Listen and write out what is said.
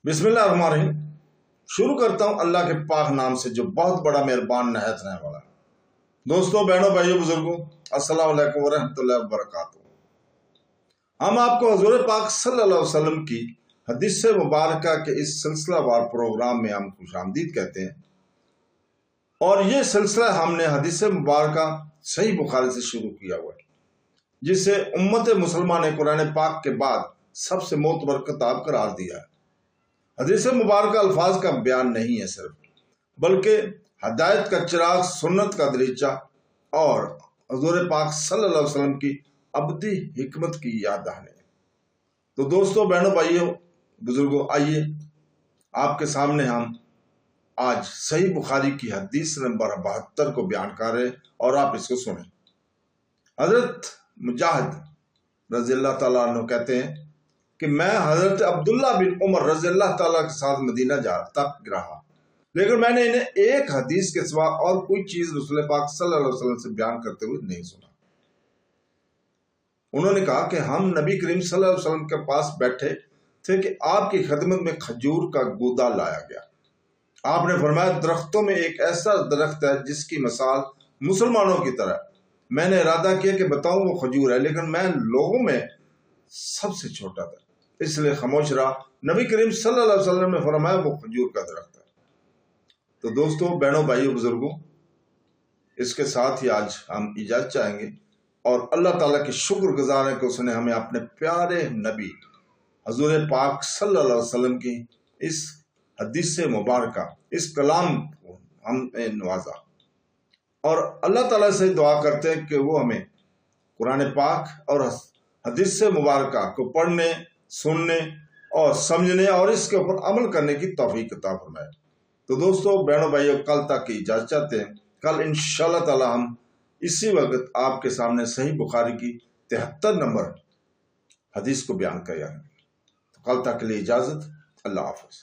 बिस्मिल्लाहिर्रहमानिर्रहीम। शुरू करता हूँ अल्लाह के पाक नाम से जो बहुत बड़ा मेहरबान नहायत रहने वाला है। दोस्तों, बहनों, भाइयों, बुजुर्गों, अस्सलाम वालेकुम वरहमतुल्लाहि वबरकातुहू। हम आपको हुज़ूर पाक सल्लल्लाहु अलैहि वसल्लम की हदीस मुबारक के इस सिलसिलावार प्रोग्राम में हम खुशामदीद कहते हैं। और ये सिलसिला हमने हदीस मुबारक सही बुखारी से शुरू किया हुआ है, जिसे उम्मत मुसलमान ने कुरान पाक के बाद सबसे मोतबर किताब करार दिया है। हदीस मुबारक अल्फाज का बयान नहीं है सिर्फ, बल्कि हदायत का चिराग, सुन्नत का दरीचा और हुज़ूर पाक सल्लल्लाहु अलैहि वसल्लम की अबदी हिकमत की याद दहानी है। तो दोस्तों, बहनों, भाइयों, बुजुर्गों, आइए आपके सामने हम आज सही बुखारी की हदीस नंबर 72 को बयान कर रहे हैं और आप इसको सुनें। हजरत मुजाहिद रज़ियल्लाहु ताला अन्हु कहते हैं कि मैं हजरत अब्दुल्ला बिन उमर रज़ियल्लाहु ताला के साथ मदीना तक रहा, लेकिन मैंने इन्हें एक हदीस के सिवा और कोई चीज रसूल पाक सल्लल्लाहु अलैहि वसल्लम से बयान करते हुए नहीं सुना। उन्होंने कहा कि हम नबी करीम सल्लल्लाहु अलैहि वसल्लम के पास बैठे थे कि आपकी खिदमत में खजूर का गूदा लाया गया। आपने फरमाया, दरख्तों में एक ऐसा दरख्त है जिसकी मिसाल मुसलमानों की तरह। मैंने इरादा किया कि बताऊं वो खजूर है, लेकिन मैं लोगों में सबसे छोटा था, इसलिए खामोश रहा। नबी करीम सल्लल्लाहु अलैहि वसल्लम ने फरमाया वो खजूर का दरख्त है। तो दोस्तों, बहनों, भाइयों, बुजुर्गों, इसके साथ ही आज हम इजाजत चाहेंगे और अल्लाह ताला की शुक्रगुजार है कि उसने हमें अपने प्यारे नबी हुज़ूर पाक सल्लल्लाहु अलैहि वसल्लम की इस हदीस मुबारक, इस कलाम को हमें नवाजा। और अल्लाह ताला से दुआ करते हैं कि वो हमें कुरान पाक और हदीस मुबारक को पढ़ने, सुनने और समझने और इसके ऊपर अमल करने की तौफीक अता फरमाए। तो दोस्तों, बहनों, भाइयों, कल तक की इजाजत चाहते हैं। कल इंशाअल्लाह ताला हम इसी वक्त आपके सामने सही बुखारी की 73 नंबर हदीस को बयान करेंगे। तो कल तक के लिए इजाजत। अल्लाह हाफ़िज़।